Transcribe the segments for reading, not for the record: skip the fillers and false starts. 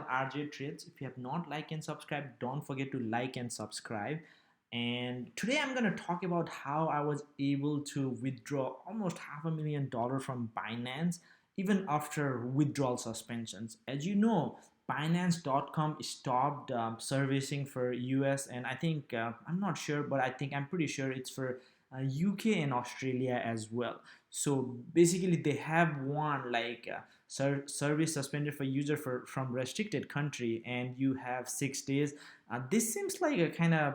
channel RJ Trades. If you have not liked and subscribed, don't forget to like and subscribe. And today I'm going to talk about how I was able to withdraw almost $500,000 from Binance even after withdrawal suspensions. As you know, Binance.com stopped servicing for US, and I think I'm not sure, but I'm pretty sure it's for UK and Australia as well. So basically, they have one like service suspended for user from restricted country, and you have 6 days. This seems like a kind of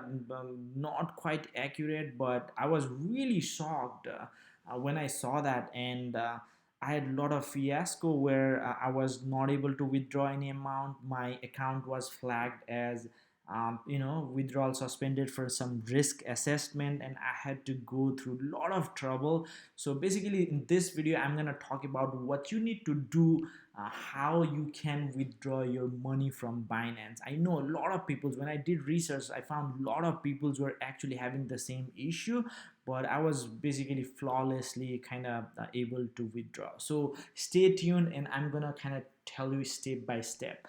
not quite accurate, but I was really shocked when I saw that, and I had a lot of fiasco where I was not able to withdraw any amount. My account was flagged as withdrawal suspended for some risk assessment, and I had to go through a lot of trouble. So basically in this video I'm going to talk about what you need to do, how you can withdraw your money from Binance. I know a lot of people, when I did research, I found a lot of people were actually having the same issue, but I was basically flawlessly kind of able to withdraw. So stay tuned, and I'm gonna kind of tell you step by step.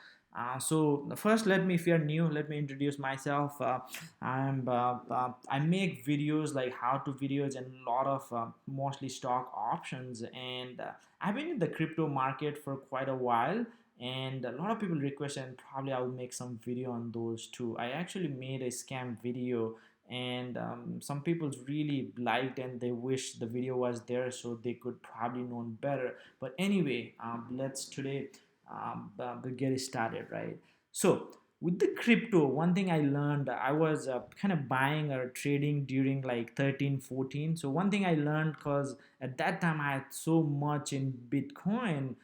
So first, if you're new, let me introduce myself. I make videos like how to videos and a lot of mostly stock options, and I've been in the crypto market for quite a while, and a lot of people request, and probably I'll make some video on those too. I actually made a scam video, and some people really liked, and they wish the video was there so they could probably know better. But anyway, let's today get it started, right? So with the crypto, one thing I learned, I was kind of buying or trading during like 13 14. So one thing I learned, because at that time I had so much in Bitcoin,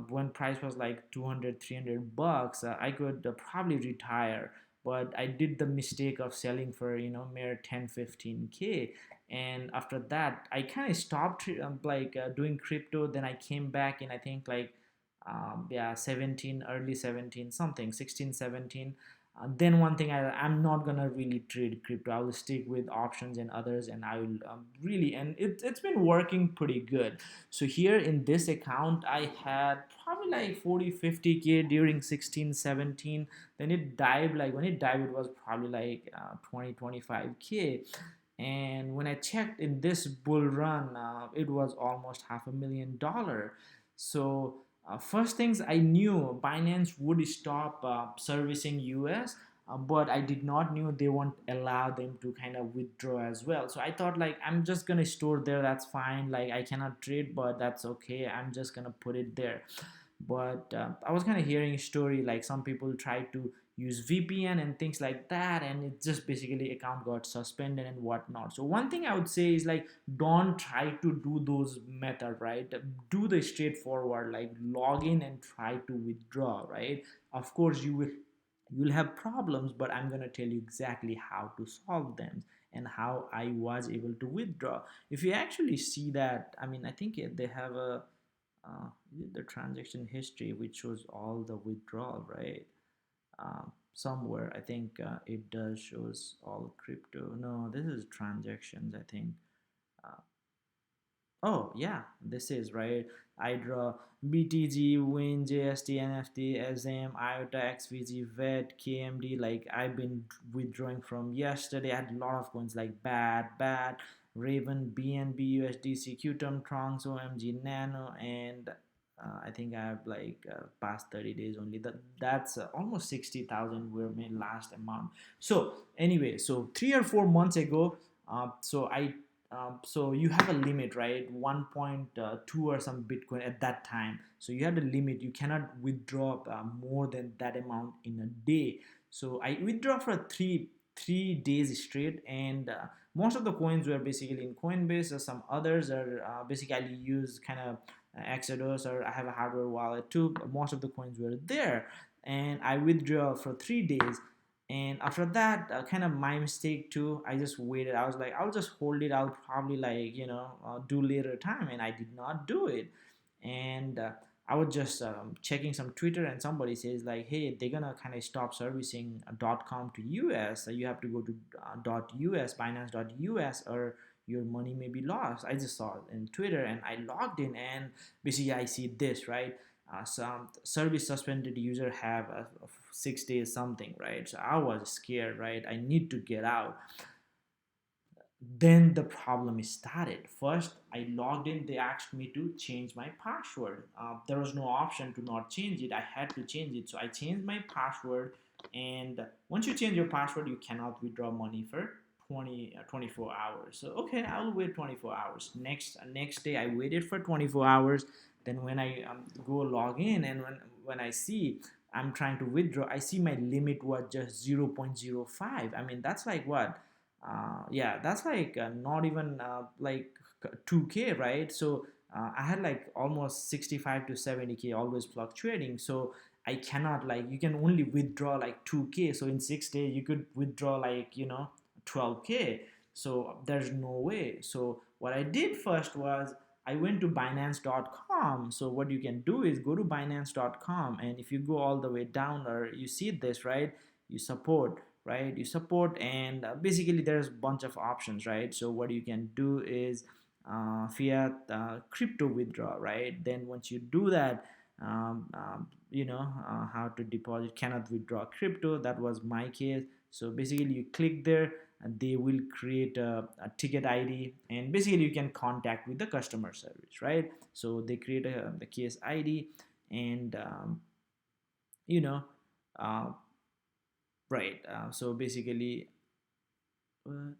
when price was like 200 $300, I could probably retire. But I did the mistake of selling for mere 10 15K, and after that I kind of stopped doing crypto. Then I came back in, I think like yeah, 17, early 17 something, 16 17. Then one thing, I'm not gonna really trade crypto. I will stick with options and others, and I will really, and it's been working pretty good. So here in this account I had probably like 40 50K during 16 17. Then it dived, like when it dived it was probably like 20 25K. And when I checked in this bull run, it was almost $500,000. So first things, I knew Binance would stop servicing US, but I did not knew they won't allow them to kind of withdraw as well. So I thought like I'm just gonna store there, that's fine. Like I cannot trade, but that's okay. I'm just gonna put it there. But I was kind of hearing a story like some people try to use VPN and things like that, and it just basically account got suspended and whatnot. So one thing I would say is like don't try to do those method, right? Do the straightforward, like log in and try to withdraw, right? Of course you'll have problems, but I'm going to tell you exactly how to solve them and how I was able to withdraw. If you actually see that, I mean, I think they have a uh, the transaction history which shows all the withdrawal, right? Somewhere I think it does shows all crypto. No, this is transactions, I think. uh, oh yeah, this is right. I draw BTG, Win, JST, NFT, SM, IOTA, XVG, VET, KMD. Like I've been withdrawing from yesterday. I had a lot of coins like BAT, Raven, BNB, USDC, Qtum, Trunks, OMG, Nano, and I think I have like past 30 days only. That's almost 60,000 were my last amount. So anyway, so 3 or 4 months ago, so you have a limit, right? 1.2 or some Bitcoin at that time. So you have the limit. You cannot withdraw more than that amount in a day. So I withdraw for three days straight, and most of the coins were basically in Coinbase, or some others are basically I use kind of Exodus, or I have a hardware wallet too. Most of the coins were there, and I withdraw for 3 days. And after that, kind of my mistake too, I just waited. I was like, I'll just hold it. I'll probably like do later time, and I did not do it. And I was just checking some Twitter, and somebody says like, hey, they're gonna kind of stop servicing .com to US. So you have to go to .us, Binance.us, or your money may be lost. I just saw it in Twitter, and I logged in, and basically I see this, right. some service suspended user have 6 days something, right? So I was scared, right? I need to get out. Then the problem started. First I logged in, they asked me to change my password. There was no option to not change it, I had to change it, so I changed my password. And once you change your password, you cannot withdraw money for 24 hours. So okay, I'll wait 24 hours. Next day I waited for 24 hours. Then when I go log in, and when I see I'm trying to withdraw, I see my limit was just 0.05. I mean, that's like what, yeah, that's like not even like 2k, right? So I had like almost 65 to 70k, always fluctuating. So I cannot, like, you can only withdraw like 2k, so in 6 days you could withdraw like 12k. So there's no way. So what I did first was I went to binance.com. So what you can do is go to binance.com, and if you go all the way down, or you see this, right, you support, right, you support, and basically there's a bunch of options, right? So what you can do is fiat crypto withdraw, right? Then once you do that, how to deposit, cannot withdraw crypto, that was my case. So basically you click there, and they will create a ticket ID, and basically you can contact with the customer service, right? So they create the case ID, and you know uh, right, so basically what,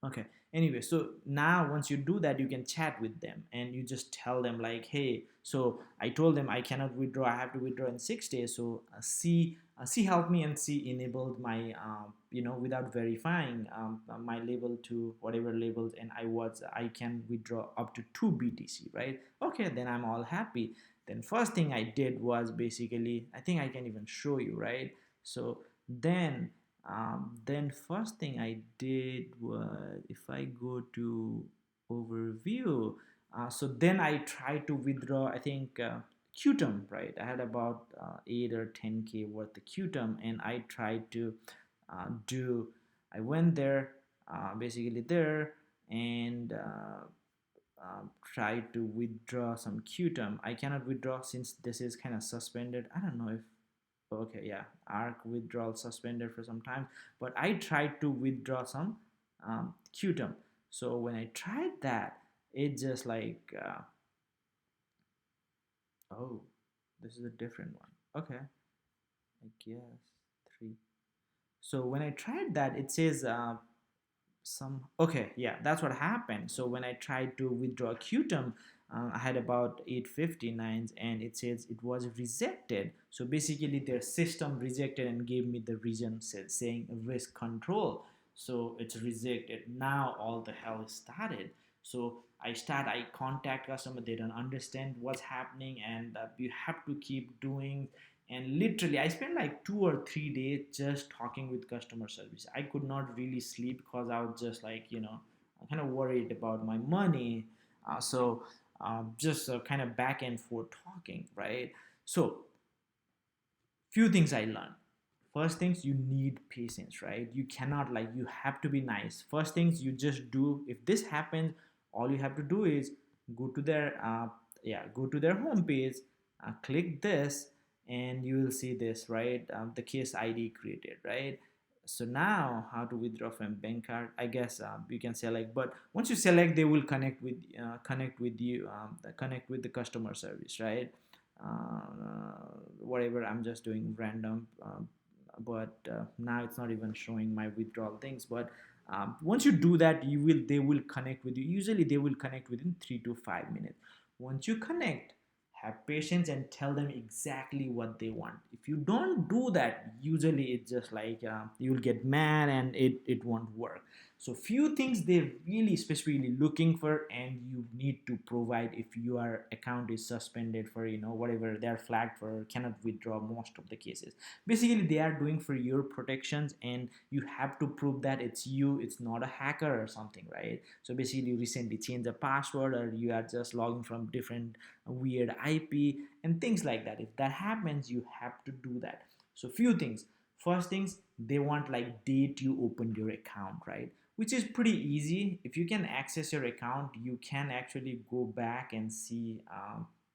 okay, anyway, so now once you do that, you can chat with them, and you just tell them like, hey, so I told them I cannot withdraw, I have to withdraw in 6 days. So C helped me, and C enabled my without verifying my label to whatever labels, and I can withdraw up to 2 BTC, right? Okay, then I'm all happy. Then first thing I did was, basically, I think I can even show you, right? So then first thing I did was, if I go to overview, so then I tried to withdraw, I think, Qtum, right? I had about 8 or 10k worth of Qtum, and I tried to do, I went there, basically there, and tried to withdraw some Qtum. I cannot withdraw since this is kind of suspended. I don't know if, okay, yeah, arc withdrawal suspended for some time, but I tried to withdraw some Qtum. So when I tried that, it just like oh, this is a different one. Okay, I guess three. So when I tried that, it says some, okay, yeah, that's what happened. So when I tried to withdraw Qtum, I had about 859, and it says it was rejected. So basically their system rejected and gave me the reason, saying risk control. So it's rejected. Now all the hell started. So I contact customer, they don't understand what's happening, and you have to keep doing. And literally I spent like 2 or 3 days just talking with customer service. I could not really sleep because I was just like, kind of worried about my money. So just kind of back and forth talking, right? So few things I learned. First things, you need patience, right? You cannot, like, you have to be nice. First things, you just do, if this happens, all you have to do is go to their go to their homepage, click this, and you will see this, right? The case ID created, right? So now how to withdraw from bank card, I guess you can select, but once you select, they will connect with you, connect with the customer service, right? Whatever, I'm just doing random, but now it's not even showing my withdrawal things. But once you do that, they will connect with you. Usually they will connect within 3 to 5 minutes. Once you connect, have patience and tell them exactly what they want. If you don't do that, usually it's just like you'll get mad, and it won't work. So few things they're really specifically looking for, and you need to provide if your account is suspended for whatever they're flagged for, cannot withdraw most of the cases. Basically they are doing for your protections, and you have to prove that it's you, it's not a hacker or something, right? So basically you recently changed the password, or you are just logging from different weird IP and things like that. If that happens, you have to do that. So few things. First things, they want like date you opened your account, right? Which is pretty easy. If you can access your account, you can actually go back and see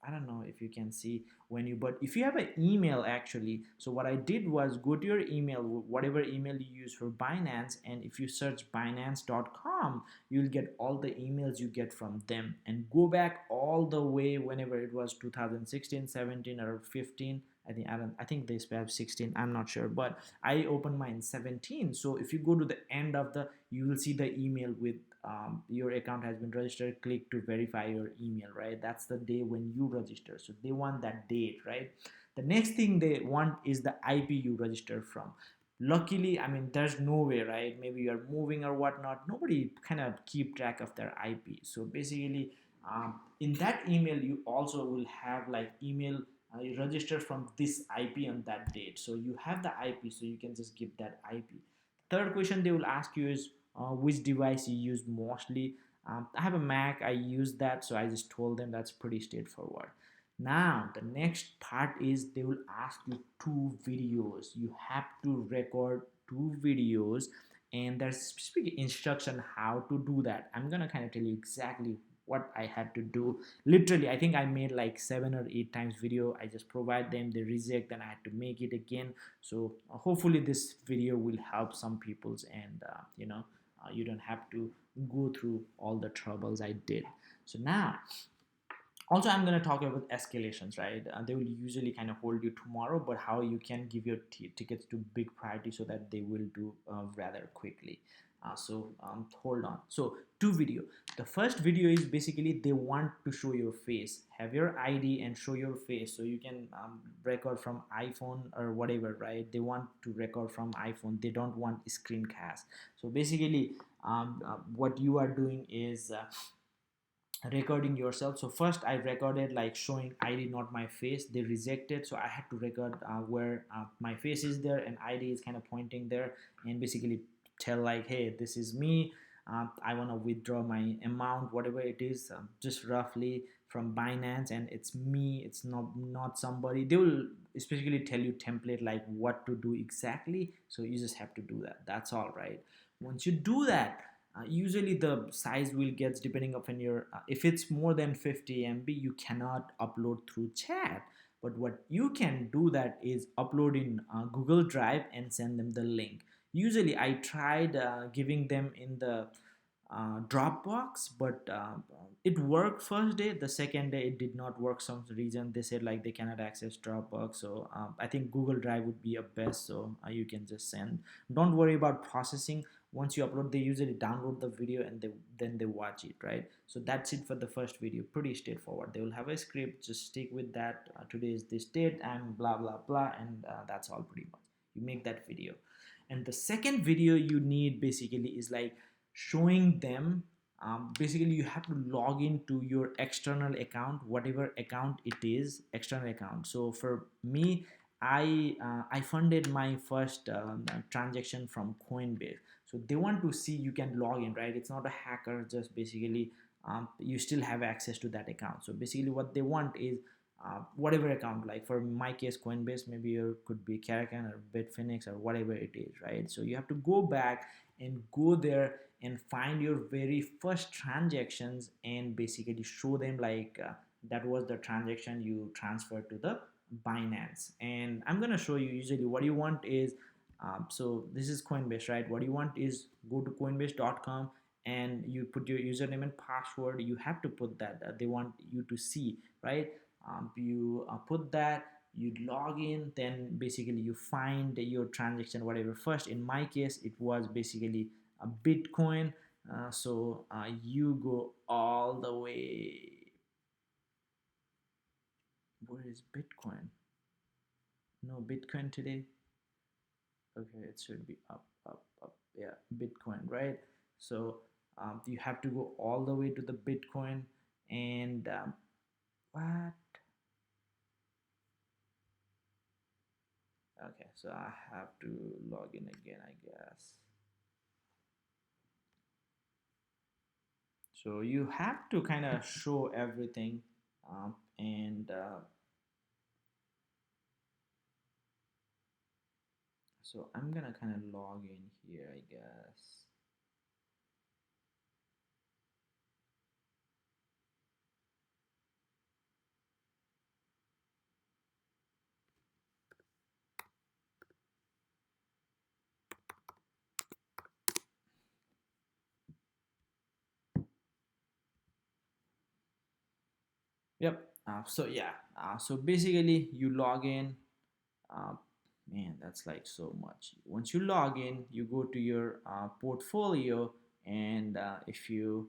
I don't know if you can see when you, but if you have an email actually, so what I did was go to your email, whatever email you use for Binance, and if you search binance.com, you'll get all the emails you get from them, and go back all the way whenever it was 2016, 17, or 15. I think they have 16. I'm not sure, but I opened mine 17. So if you go to the end of the, you will see the email with your account has been registered. Click to verify your email, right? That's the day when you register. So they want that date, right? The next thing they want is the IP you register from. Luckily, I mean, there's no way, right? Maybe you're moving or whatnot. Nobody kind of keep track of their IP. So basically, in that email, you also will have like email you register from this IP on that date. So you have the IP, so you can just give that IP. Third question they will ask you is which device you use mostly. I have a Mac, I use that, so I just told them that's pretty straightforward. Now the next part is they will ask you two videos. You have to record two videos, and there's specific instruction how to do that. I'm gonna kind of tell you exactly what I had to do. Literally, I think I made like 7 or 8 times video. I just provide them, they reject, and I had to make it again. So hopefully this video will help some people's, and you don't have to go through all the troubles I did. So now, also I'm going to talk about escalations, right? They will usually kind of hold you tomorrow, but how you can give your tickets to big priority so that they will do rather quickly. Hold on. So two video. The first video is basically they want to show your face, have your ID and show your face, so you can record from iPhone or whatever, right? They want to record from iPhone, they don't want screencast. So basically what you are doing is recording yourself. So first I recorded like showing ID, not my face. They rejected, so I had to record where my face is there and ID is kind of pointing there, and basically tell like, hey, this is me. I want to withdraw my amount, whatever it is, just roughly from Binance, and it's me, it's not somebody. They will specifically tell you template like what to do exactly, so you just have to do that. That's all, right? Once you do that, usually the size will get depending upon your if it's more than 50 MB, you cannot upload through chat. But what you can do that is upload in Google Drive and send them the link. Usually I tried giving them in the Dropbox, but it worked first day. The second day it did not work. Some reason they said like they cannot access Dropbox. So I think Google Drive would be a best. So you can just send. Don't worry about processing. Once you upload, they usually download the video and then they watch it, right? So that's it for the first video. Pretty straightforward. They will have a script. Just stick with that. Today is this date and blah blah blah, and that's all pretty much. You make that video, and the second video you need basically is like showing them basically you have to log into your external account, whatever account it is, external account. So for me, I funded my first transaction from Coinbase. So they want to see you can log in, right? It's not a hacker, just basically you still have access to that account. So basically what they want is whatever account, like for my case Coinbase, maybe it could be Kraken or Bitfinex or whatever it is, right? So you have to go back and go there and find your very first transactions and basically show them like that was the transaction you transferred to the Binance. And I'm gonna show you usually what you want is so this is Coinbase, right? What you want is go to coinbase.com and you put your username and password. You have to put that they want you to see, right? You put that, you log in, then basically you find your transaction whatever first. In my case it was basically a Bitcoin. You go all the way. Where is Bitcoin? No Bitcoin today. Okay, it should be up, up, up. Yeah, Bitcoin, right? So you have to go all the way to the Bitcoin, and what? Okay, so I have to log in again, I guess. So you have to kind of show everything, and so I'm gonna kind of log in here, I guess. Yep. So yeah. So basically, you log in. Uh, Man, that's like so much. Once you log in, you go to your portfolio, and if you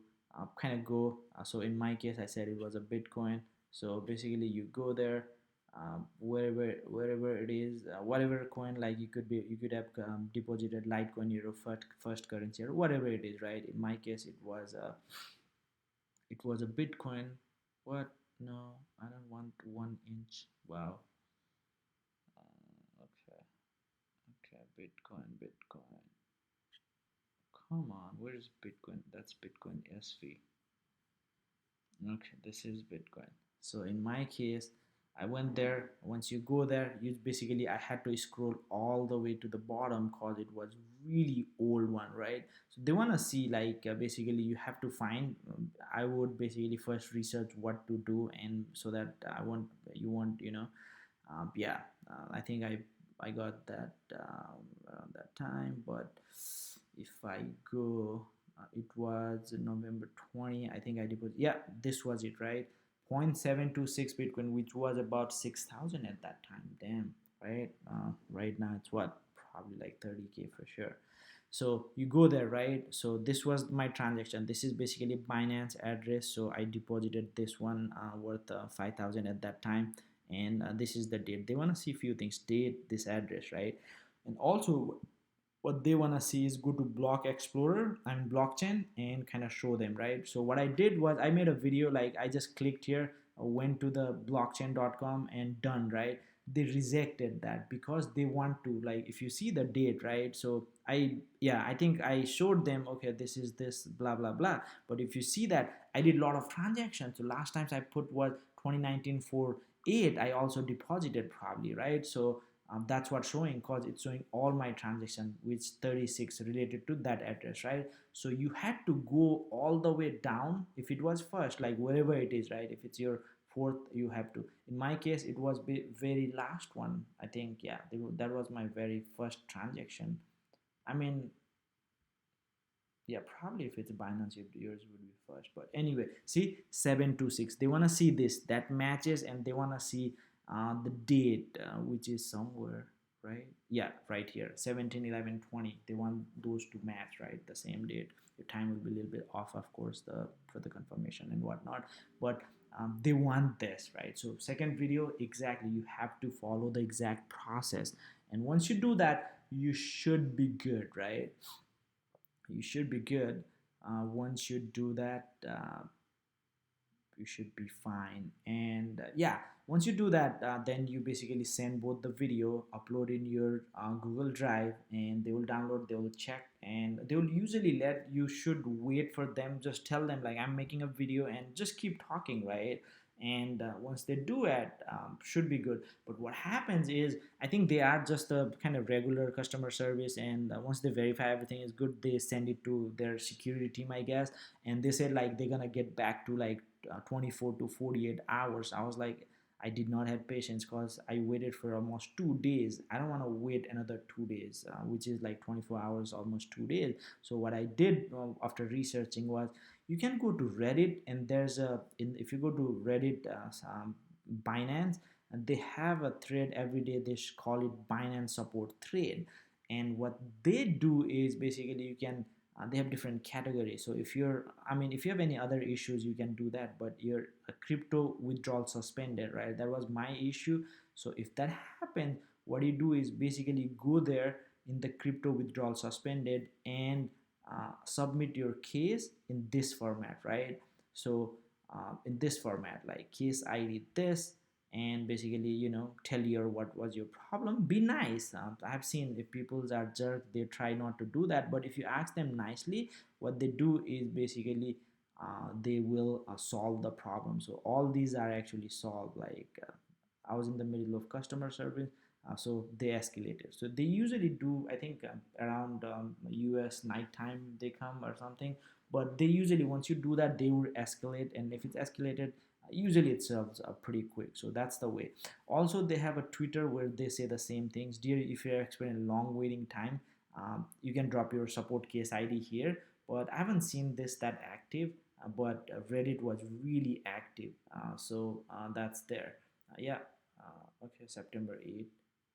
kind of go, so in my case, I said it was a Bitcoin. So basically, you go there, wherever it is, whatever coin, like you could have deposited Litecoin, your first currency, or whatever it is, right? In my case, it was a Bitcoin. What? No, I don't want 1 inch. Wow. Okay. Okay. Bitcoin. Come on, where is Bitcoin? That's Bitcoin SV. Okay, this is Bitcoin. So in my case, I went there. Once you go there, you basically I had to scroll all the way to the bottom because it was really old one, right? So they want to see like basically you have to find. I would basically first research what to do, and so that I want you want yeah. I think I got that around that time, but if I go, it was November 20. I think I deposited. Yeah, this was it, right? 0.726 Bitcoin, which was about 6,000 at that time. Damn, right? Right now it's what, probably like 30K for sure. So you go there, right? So this was my transaction. This is basically Binance address. So I deposited this one worth 5,000 at that time, and this is the date. They want to see a few things: date, this address, right? And also what they want to see is go to block explorer and blockchain and kind of show them, right? So what I did was I made a video, like I just clicked here, went to the blockchain.com and done, right? They rejected that because they want to, like, if you see the date, right? So I think I showed them, okay, this is this blah blah blah. But if you see that I did a lot of transactions, so last times I put was 2019 for 8, I also deposited probably, right? So that's what's showing, because it's showing all my transaction which 36 related to that address, right? So you had to go all the way down if it was first, like wherever it is, right? If it's your fourth, you have to. In my case, it was very last one, I think. Yeah, that was my very first transaction. I mean, yeah, probably if it's Binance, yours would be first. But anyway, see, 726. They want to see this that matches, and they want to see the date, which is somewhere, right? Yeah, right here, 17/11/20. They want those to match, right? The same date. Your time will be a little bit off, of course, the for the confirmation and whatnot. But they want this, right? So second video, exactly. You have to follow the exact process, and once you do that, you should be good, right? You should be good. Once you do that, you should be fine. And yeah, once you do that, then you basically send both the video, upload in your Google Drive, and they will download, they will check, and they will usually let you should wait for them. Just tell them like I'm making a video and just keep talking, right? And once they do it, should be good. But what happens is, I think they are just a kind of regular customer service, and once they verify everything is good, they send it to their security team, I guess. And they said like they're gonna get back to like 24 to 48 hours. I was like, I did not have patience because I waited for almost 2 days. I don't want to wait another 2 days, which is like 24 hours, almost 2 days. So what I did after researching was, you can go to Reddit, and if you go to Reddit, Binance, and they have a thread every day. They call it Binance support thread, and what they do is basically you can they have different categories. So if you have any other issues, you can do that. But your crypto withdrawal suspended, right? That was my issue. So if that happened, what you do is basically go there in the crypto withdrawal suspended, and submit your case in this format, right? So in this format, like case ID this, and basically tell your what was your problem. Be nice. I've seen if people are jerk, they try not to do that. But if you ask them nicely, what they do is basically they will solve the problem. So all these are actually solved. Like I was in the middle of customer service, so they escalated. So they usually do, I think, around US nighttime they come or something. But they usually, once you do that, they will escalate, and if it's escalated, usually it serves pretty quick. So that's the way. Also, they have a Twitter where they say the same things. Dear, if you're experiencing long waiting time, you can drop your support case ID here. But I haven't seen this that active. but Reddit was really active. So that's there. Yeah. Okay, September 8th,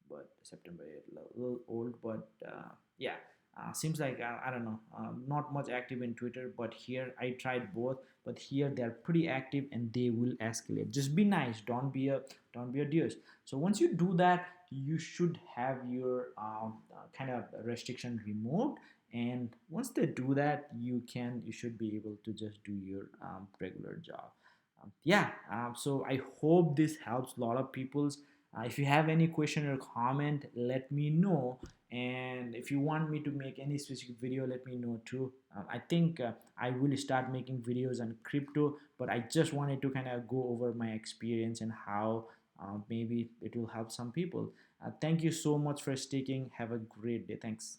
but September 8th, little old, but yeah. Seems like I don't know, not much active in Twitter, but here I tried both. But here they're pretty active and they will escalate. Just be nice, don't be a douche. So once you do that, you should have your kind of restriction removed, and once they do that, you should be able to just do your regular job. Yeah, so I hope this helps a lot of people's. If you have any question or comment, let me know. And if you want me to make any specific video, let me know too. I think I will start making videos on crypto, but I just wanted to kind of go over my experience and how maybe it will help some people. Thank you so much for sticking. Have a great day. Thanks.